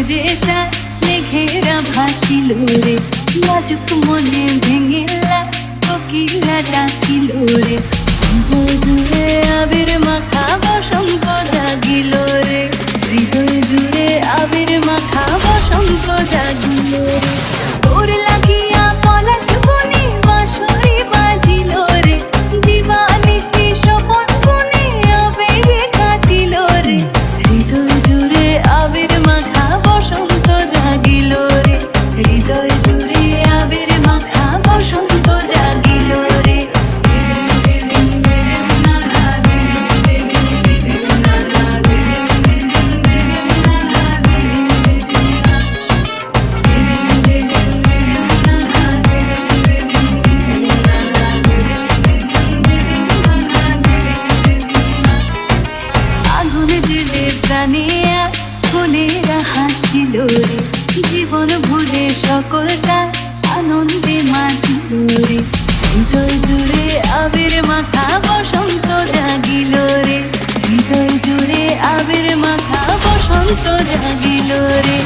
যে সাজ মেঘেরা ভাসিল রে, লাজুক মনে ভেঙে কোকিলা ডাকিল রে, দূরে আবির মাখা বসন্ত জাগিল রে, হৃদয় জুড়ে আবির মাখা বসন্ত জাগিল রে। তোর লাগিয়া পলাশ বনে বাঁশরি বাজিল রে, দিবানিশি শপথ বনে আবেগে কাটিল রে, হৃদয় জুড়ে আবির মাখা বসন্ত জাগিল রে, হৃদয় জুড়ে আবির মাখা বসন্ত জাগিল রে। আগুন জেলে প্রাণে আজ মনেরা হাসিল রে, জীবন ভুলে সকল কাজ আনন্দে মাতিল রে, হৃদয় জুড়ে আবির মাখা বসন্ত জাগিল রে, হৃদয় জুড়ে আবির মাখা বসন্ত জাগিল রে।